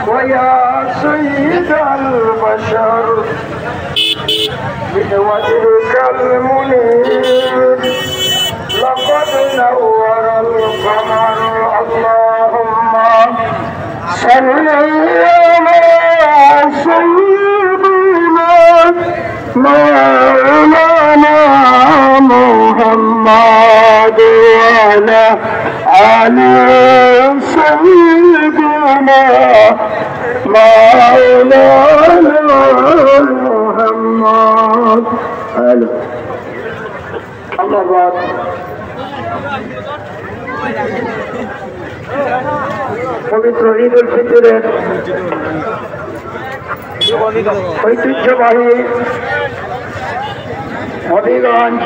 ويا سيد البشر بوجهك المنير لقد نور القمر اللهم صل على سيدنا مولانا محمد وعلى آل سيدنا مولانا محمد الله بعد পবিত্র ঈদ উল ফিতরের ঐতিহ্যবাহী হবিগঞ্জ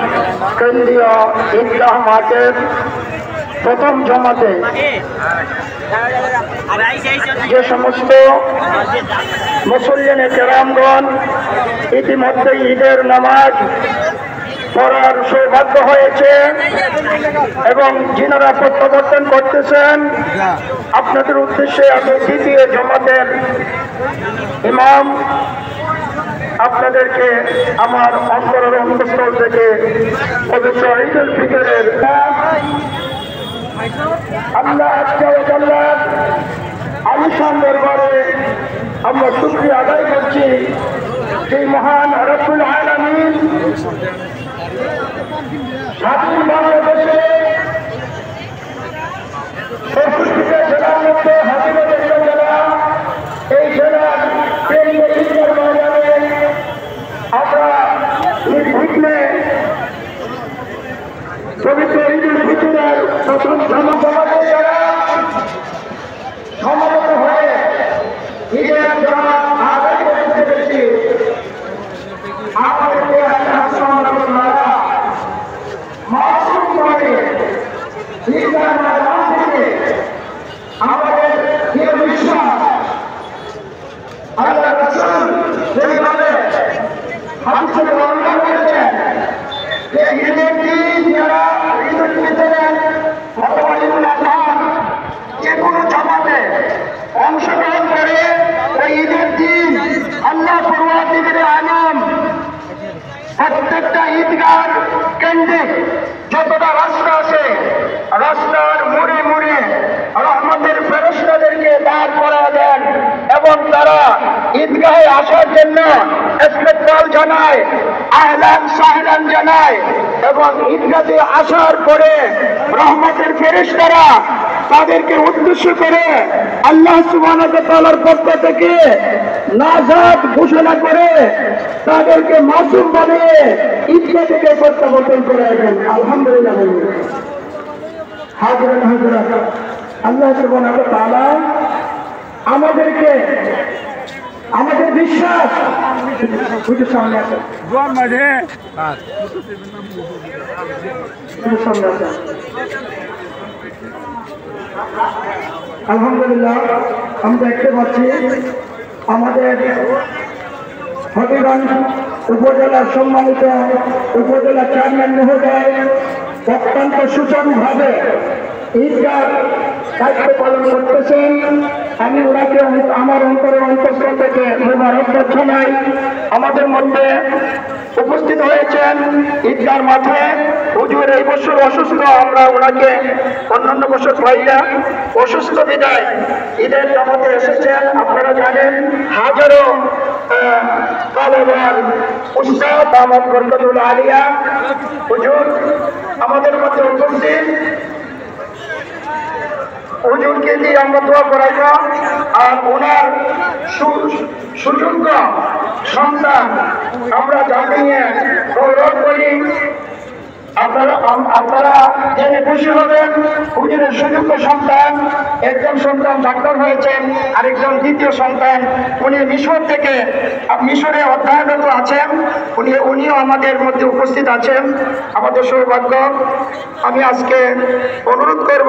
কেন্দ্রীয় ঈদগাহ মাঠের প্রথম জমাতে যে সমস্ত মুসল্লিনে কেরামগণ ইতিমধ্যে ঈদের নামাজ পড়ার সৌভাগ্য হয়েছে এবং যিনারা প্রত্যাবর্তন করতেছেন আপনাদের উদ্দেশ্যে আমি দ্বিতীয় জমাতের ইমাম আপনাদেরকে আমার অন্তরের অন্তঃস্থল থেকে পবিত্র ঈদ উল ফিতরের আল্লাহ আলিশান দরবারে আমরা শুকরিয়া আদায় করছি যে মহান রব্বুল আলামিন স্বাধীন বাংলাদেশে ৬৫টা জেলার মধ্যে হাজিগঞ্জ জেলা, এই জেলার কেন্দ্রীয় ঈদগাহ ময়দানে আমরা নির্বিঘ্নে পবিত্র ঈদ উল ফিতরের প্রথম জমাতে যারা সমবেত হয়ে ঈদের জামাত আদায় করতে পেরেছি আমাদেরকে মাসুম করে ঈদগাহ ময়দান থেকে আমাদের দৃঢ় বিশ্বাস আল্লাহ রাসূল যেভাবে হাদিসে বর্ণনা করেছেন যে ঈদের দিন যারা ঈদ উল ফিতরের অথবা ঈদুল আজহার যে কোনো জামাতে অংশগ্রহণ করে ওই ঈদের দিন আল্লাহ পরওয়ারদিগারে আলম প্রত্যেকটা ঈদগাহ কেন্দ্রে যতটা রাস্তা আছে রাস্তার মোড়ে মোড়ে রহমতের ফেরেশতাদেরকে দাঁড় করায় দেন এবং তারা ঈদগাহে আসার জন্য ইস্তেকবাল জানায়, আহলান সাহলান জানায় এবং ঈদগাহে আসার পরে রহমতের ফেরেশতারা তাদেরকে উদ্দেশ্য করে আল্লাহ সুবহানাহু ওয়া তাআলার পক্ষ থেকে নাজাত ঘোষণা করে তাদেরকে মাসুম বানিয়ে ঈদগাহ থেকে প্রত্যাবর্তন করাবেন। আলহামদুলিল্লাহ। হাজিরান হাজিরাত, আল্লাহ সুবহানাহু ওয়া তাআলা আমাদেরকে আমাদের বিশ্বাস সামনে আছে আলহামদুলিল্লাহ আমি দেখতে পাচ্ছি আমাদের হবিগঞ্জ উপজেলার সম্মানিত উপজেলা চেয়ারম্যান মহোদয় অত্যন্ত সুচারুভাবে ঈদগাহ দায়িত্ব পালন করতেছেন। আমি ওনাকে আমার অন্তরের অন্তঃস্থল থেকে মোবারকবাদ জানাই। আমাদের মধ্যে উপস্থিত হয়েছেন ঈদগাহ মাঠে হুজুর এই বছর অসুস্থ, আমরা ওনাকে অন্যান্য বছর পাইয়া অসুস্থ বিদায় ঈদের জামাতে এসেছেন। আপনারা জানেন হাজারো তালেবান উস্তাদ দামাত বরকতুল আলিয়া হুজুর আমাদের মধ্যে উপস্থিত। হুজুরকে দিয়ে আমরা দোয়া করাইব আর ওনার সুযোগ্য সন্তান আমরা জানিয়ে গৌরব করি। আপনারা জেনে খুশি হবেন হুজুরের সুযোগ্য সন্তান, একজন সন্তান ডাক্তার হয়েছেন, আরেকজন দ্বিতীয় সন্তান উনি মিশর থেকে মিশরে অধ্যয়নরত আছেন, উনিও আমাদের মধ্যে উপস্থিত আছেন। আমাদের সৌভাগ্য। আমি আজকে অনুরোধ করব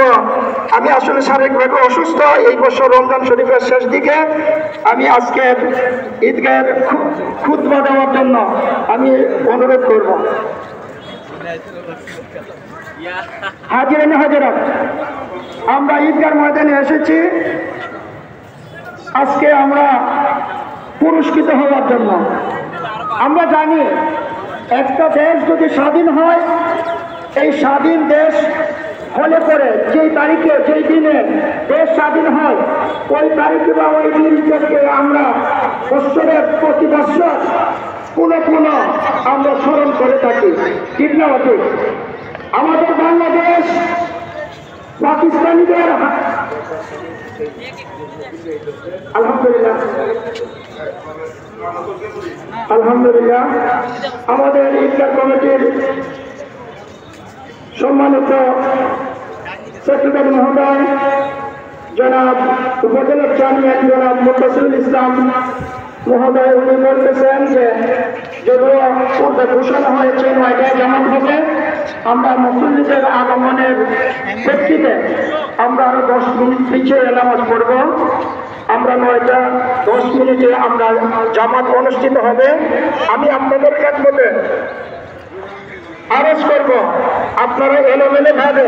আমি আসলে শারীরিকভাবে অসুস্থ, এই বছর রমজান শরীফের শেষ দিকে আমি আজকের ঈদগাহের খুতবা দেওয়ার জন্য আমি অনুরোধ করব। হাজিরানি হাজিরাত, আমরা ঈদগাহ ময়দানে এসেছি আজকে আমরা পুরস্কৃত হওয়ার জন্য। আমরা জানি একটা দেশ যদি স্বাধীন হয়, এই স্বাধীন দেশ হলে পরে যেই তারিখে যেই দিনে দেশ স্বাধীন হয় ওই তারিখে বা ওই দিনকে আমরা বৎসরের প্রতি বৎসর পুনঃ আমরা স্মরণ করে থাকি, ঠিক না ঠিক? আমাদের বাংলাদেশ পাকিস্তানিদের আলহামদুলিল্লাহ আমাদের ঈদগাহ কমিটির সম্মানিত সেক্রেটারি মহোদয় জনাব উপজেলা চেয়ারম্যান জনাব মুফাসসিরুল ইসলাম মহোদয় উনি বলতেছেন যে যদিও পূর্বে ঘোষণা হয়েছে 9টায় জামাত হবে, আমরা মুসল্লিদের আগমনের প্রেক্ষিতে আমরা আরো 10 মিনিট পিছিয়ে নামাজ পড়ব। আমরা 9টা 10 মিনিটে আমরা জামাত অনুষ্ঠিত হবে। আমি আপনাদের খেদমতে আরজ করব আপনারা এলোমেলো ভাবে